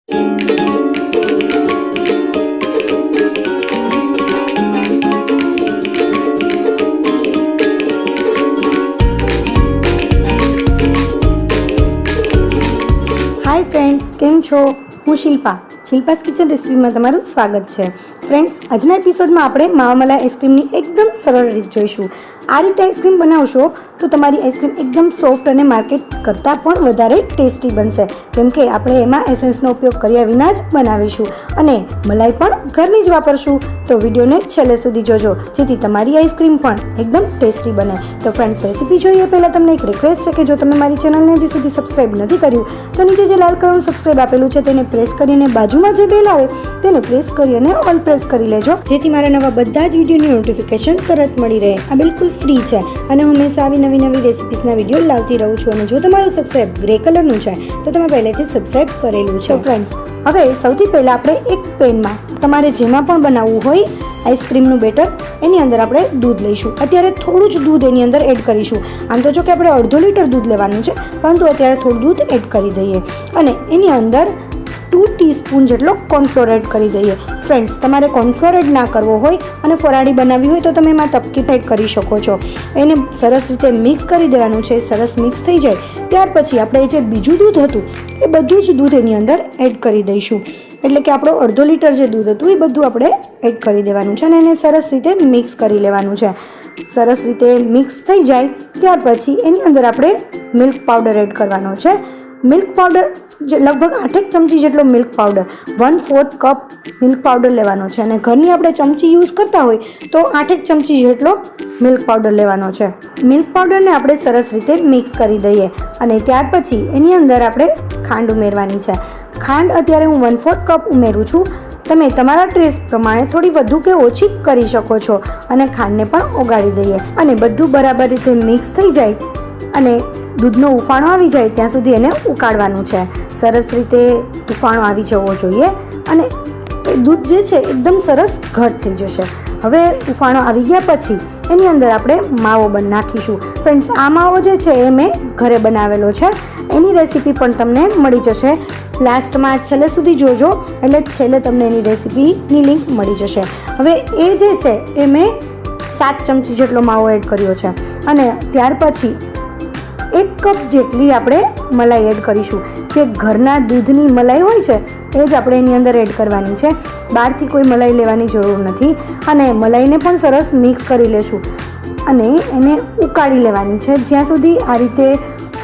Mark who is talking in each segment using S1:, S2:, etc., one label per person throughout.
S1: Hi friends, केम छो? हूँ Shilpa. Shilpa's kitchen रेसिपीમાં તમારું સ્વાગત છે। ફ્રેન્ડ્સ, આજના એપિસોડમાં આપણે માવા મલાઈ આઈસ્ક્રીમની એકદમ સરળ રીત જોઈશું। આ રીતે આઈસ્ક્રીમ બનાવશો તો તમારી આઈસ્ક્રીમ એકદમ સોફ્ટ અને માર્કેટ કરતાં પણ વધારે ટેસ્ટી બનશે, કેમ કે આપણે એમાં એસેન્સનો ઉપયોગ કર્યા વિના જ બનાવીશું અને મલાઈ પણ ઘરની જ વાપરશું। તો વિડીયોને છેલ્લે સુધી જોજો, જેથી તમારી આઈસ્ક્રીમ પણ એકદમ ટેસ્ટી બને। તો ફ્રેન્ડ્સ, રેસીપી જોઈએ પહેલાં તમને એક રિક્વેસ્ટ છે કે જો તમે મારી ચેનલને હજી સુધી સબસ્ક્રાઈબ નથી કર્યું તો નીચે જે લાલ કલરનું સબસ્ક્રાઈબ આપેલું છે તેને પ્રેસ કરીને બાજુમાં જે બેલ આવે તેને પ્રેસ કરી અને ઓલ પ્રેસ કરી લેજો, જેથી મારા નવા બધા જ વિડીયોની નોટિફિકેશન તરત મળી રહે। આ બિલકુલ ફ્રી છે અને હું હંમેશા આવી નવી રેસિપીસના વિડીયો લાવતી રહું છું। અને જો તમારું સબસ્ક્રાઈબ ગ્રે કલરનું છે તો તમે પહેલેથી સબસ્ક્રાઈબ કરેલું છે। ફ્રેન્ડ્સ, હવે સૌથી પહેલાં આપણે એક પેનમાં તમારે જેમાં પણ બનાવવું હોય આઈસ્ક્રીમનું બેટર, એની અંદર આપણે દૂધ લઈશું। અત્યારે થોડું જ દૂધ એની અંદર એડ કરીશું। આમ તો જો કે આપણે અડધો લીટર દૂધ લેવાનું છે, પરંતુ અત્યારે થોડું દૂધ એડ કરી દઈએ અને એની અંદર 2 ટીસ્પૂન જેટલો કોર્નફ્લોર એડ કરી દઈએ। ફ્રેન્ડ્સ, તમારે કોર્નફ્લોર એડ ના કરવો હોય અને ફરાળી બનાવવી હોય તો તમે એમાં તપકીટ એડ કરી શકો છો। એને સરસ રીતે મિક્સ કરી દેવાનું છે। સરસ મિક્સ થઈ જાય ત્યાર પછી આપણે જે બીજું દૂધ હતું એ બધું જ દૂધ એની અંદર એડ કરી દઈશું। એટલે કે આપણો અડધો લીટર જે દૂધ હતું એ બધું આપણે એડ કરી દેવાનું છે અને એને સરસ રીતે મિક્સ કરી લેવાનું છે। સરસ રીતે મિક્સ થઈ જાય ત્યાર પછી એની અંદર આપણે મિલ્ક પાવડર એડ કરવાનો છે। મિલ્ક પાવડર લગભગ 8 ચમચી જેટલો milk powder, 1/4 cup milk powder લેવાનો છે અને ઘરની આપણે ચમચી યુઝ કરતા હોય તો 8 ચમચી જેટલો મિલ્ક પાવડર લેવાનો છે। મિલ્ક પાવડરને આપણે સરસ રીતે મિક્સ કરી દઈએ અને ત્યાર પછી એની અંદર આપણે ખાંડ ઉમેરવાની છે। ખાંડ અત્યારે હું 1/4 કપ ઉમેરું છું। તમે તમારા ટેસ્ટ પ્રમાણે થોડી વધુ કે ઓછી કરી શકો છો અને ખાંડને પણ ઓગાળી દઈએ અને બધું બરાબર રીતે મિક્સ થઈ જાય અને દૂધનો ઉફાણો આવી જાય ત્યાં સુધી એને ઉકાળવાનું છે। સરસ રીતે ઉફાણો આવી જવો જોઈએ અને દૂધ જે છે એકદમ સરસ ઘટ થઈ જશે। હવે ઉફાણો આવી ગયા પછી એની અંદર આપણે માવો નાખીશું। ફ્રેન્ડ્સ, આ માવો જે છે એ મેં ઘરે બનાવેલો છે। એની રેસીપી પણ તમને મળી જશે। લાસ્ટમાં છેલ્લે સુધી જોજો, એટલે છેલ્લે તમને એની રેસીપીની લિંક મળી જશે। હવે એ જે છે એ મેં 7 ચમચી જેટલો માવો એડ કર્યો છે અને ત્યાર પછી 1 કપ જેટલી આપણે મલાઈ એડ કરીશું। જે ઘરના દૂધની મલાઈ હોય છે એ જ આપણે એની અંદર એડ કરવાની છે। બહારથી કોઈ મલાઈ લેવાની જરૂર નથી અને મલાઈને પણ સરસ મિક્સ કરી લેશું અને એને ઉકાળી લેવાની છે। જ્યાં સુધી આ રીતે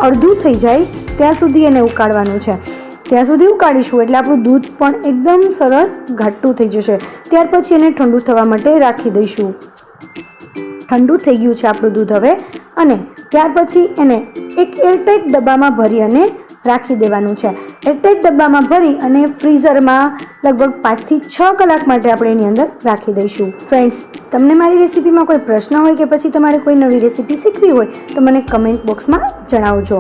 S1: અડધું થઈ જાય ત્યાં સુધી એને ઉકાળવાનું છે। ત્યાં સુધી ઉકાળીશું એટલે આપણું દૂધ પણ એકદમ સરસ ઘાટું થઈ જશે। ત્યાર પછી એને ઠંડુ થવા માટે રાખી દઈશું। ઠંડુ થઈ ગયું છે આપણું દૂધ હવે અને ત્યાર પછી એને એક એરટાઇટ ડબ્બામાં ભરી અને રાખી દેવાનું છે। એરટાઇટ ડબ્બામાં ભરી અને ફ્રીઝરમાં લગભગ 5 થી 6 કલાક માટે આપણે એની અંદર રાખી દઈશું। ફ્રેન્ડ્સ, તમને મારી રેસીપીમાં કોઈ પ્રશ્ન હોય કે પછી તમારે કોઈ નવી રેસીપી શીખવી હોય તો મને કમેન્ટ બોક્સમાં જણાવજો।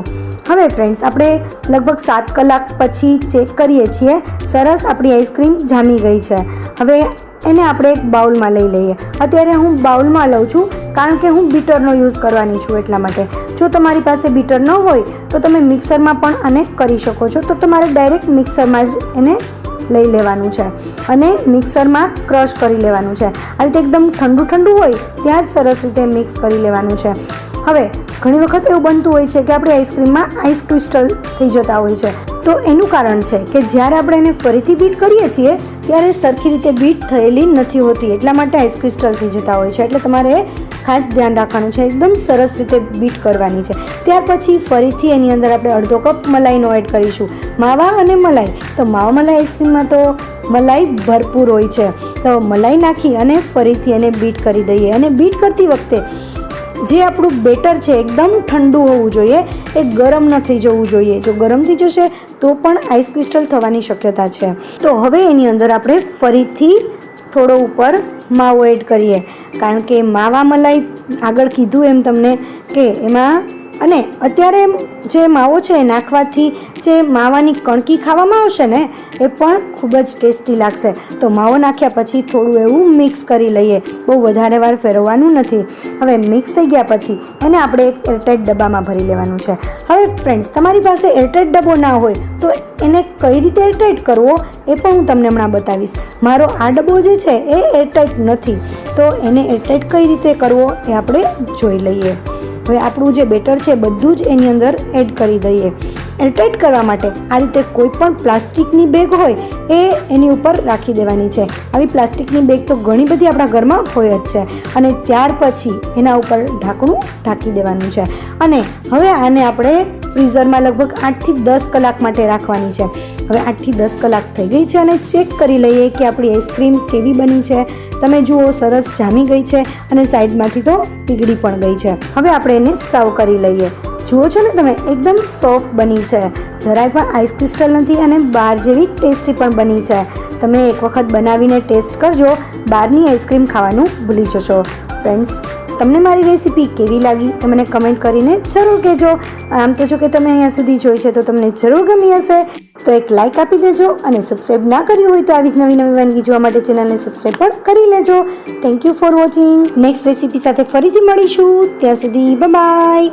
S1: હવે ફ્રેન્ડ્સ, આપણે લગભગ 7 કલાક પછી ચેક કરીએ છીએ। સરસ આપણી આઈસ્ક્રીમ જામી ગઈ છે। હવે એને આપણે એક બાઉલમાં લઈ લઈએ। અત્યારે હું બાઉલમાં લઉં છું કારણ કે હું બીટરનો યુઝ કરવાની છું એટલા માટે। જો તમારી પાસે બીટર ન હોય તો તમે મિક્સરમાં પણ આને કરી શકો છો। તો તમારે ડાયરેક્ટ મિક્સરમાં જ એને લઈ લેવાનું છે અને મિક્સરમાં ક્રશ કરી લેવાનું છે। આ રીતે એકદમ ઠંડુ હોય ત્યાં જ સરસ રીતે મિક્સ કરી લેવાનું છે। હવે ઘણી વખત એવું બનતું હોય છે કે આપણી આઈસ્ક્રીમમાં આઈસ ક્રિસ્ટલ થઈ જતા હોય છે, તો એનું કારણ છે કે જ્યારે આપણે એને ફરીથી બીટ કરીએ છીએ ત્યારે સરખી રીતે બીટ થયેલી નથી હોતી, એટલા માટે આઈસ ક્રિસ્ટલ થઈ જતા હોય છે। એટલે તમારે ખાસ ધ્યાન રાખવાનું છે, એકદમ સરસ રીતે બીટ કરવાની છે। ત્યાર પછી ફરીથી એની અંદર આપણે અડધો કપ મલાઈનો એડ કરીશું। માવા અને મલાઈ, તો માવા મલાઈ આઈસ્ક્રીમમાં તો મલાઈ ભરપૂર હોય છે, તો મલાઈ નાખી અને ફરીથી એને બીટ કરી દઈએ અને બીટ કરતી વખતે જે આપણું બેટર છે એકદમ ઠંડુ હોવું જોઈએ, એ ગરમ ન થઈ જવું જોઈએ। જો ગરમ થઈ જશે તો પણ આઈસ ક્રિસ્ટલ થવાની શક્યતા છે। તો હવે એની અંદર આપણે ફરીથી થોડો ઉપર માવો એડ કરીએ, કારણ કે માવા મલાઈ આગળ કીધું એમ તમને કે એમાં અને અત્યારે જે માવો છે એ નાખવાથી જે માવાની કણકી ખાવામાં આવશે ને એ પણ ખૂબ જ ટેસ્ટી લાગશે। તો માવો નાખ્યા પછી થોડું એવું મિક્સ કરી લઈએ, બહુ વધારે વાર ફેરવવાનું નથી। હવે મિક્સ થઈ ગયા પછી એને આપણે એક એરટાઇટ ડબ્બામાં ભરી લેવાનું છે। હવે ફ્રેન્ડ્સ, તમારી પાસે એરટાઇટ ડબ્બો ના હોય તો એને કઈ રીતે એરટાઈટ કરવો એ પણ હું તમને હમણાં બતાવીશ. મારો આ ડબ્બો જે છે એ એરટાઈટ નથી, તો એને એરટાઈટ કઈ રીતે કરવો એ આપણે જોઈ લઈએ. હવે આપણું જે બેટર છે બધું જ એની અંદર એડ કરી દઈએ. એરટાઈટ કરવા માટે આ રીતે કોઈ પણ પ્લાસ્ટિકની બેગ હોય એ એની ઉપર રાખી દેવાની છે. આવી પ્લાસ્ટિકની બેગ તો ઘણી બધી આપણા ઘરમાં હોય જ છે. અને ત્યાર પછી એના ઉપર ઢાંકણું ઢાંકી દેવાનું છે. અને હવે આને આપણે ફ્રીઝરમાં લગભગ 8 થી 10 કલાક માટે રાખવાની છે. હવે 8 થી 10 કલાક થઈ ગઈ છે અને ચેક કરી લઈએ કે આપણી આઈસ્ક્રીમ કેવી બની છે. તમે જુઓ, સરસ જામી ગઈ છે અને સાઈડમાંથી તો પીગળી પણ ગઈ છે. હવે આપણે એને સર્વ કરી લઈએ. જુઓ છો ને તમે, એકદમ સોફ્ટ બની છે, જરાય પણ આઈસ ક્રિસ્ટલ નથી અને બહાર જેવી ટેસ્ટી પણ બની છે. તમે એક વખત બનાવીને ટેસ્ટ કરજો, બહારની આઈસ્ક્રીમ ખાવાનું ભૂલી જશો. ફ્રેન્ડ્સ, તમને મારી રેસીપી કેવી લાગી એ મને કમેન્ટ કરીને જરૂર કહેજો. આમ તો જો કે તમે અહીંયા સુધી જોઈ છે તો તમને જરૂર ગમી હશે, તો એક લાઇક આપી દેજો અને સબસ્ક્રાઈબ ના કર્યું હોય તો આવી જ નવી નવી વાનગી જોવા માટે ચેનલને સબસ્ક્રાઈબ પણ કરી લેજો. Thank you for watching. Next recipe સાથે ફરીથી મળીશું. ત્યાં સુધી બાય બાય.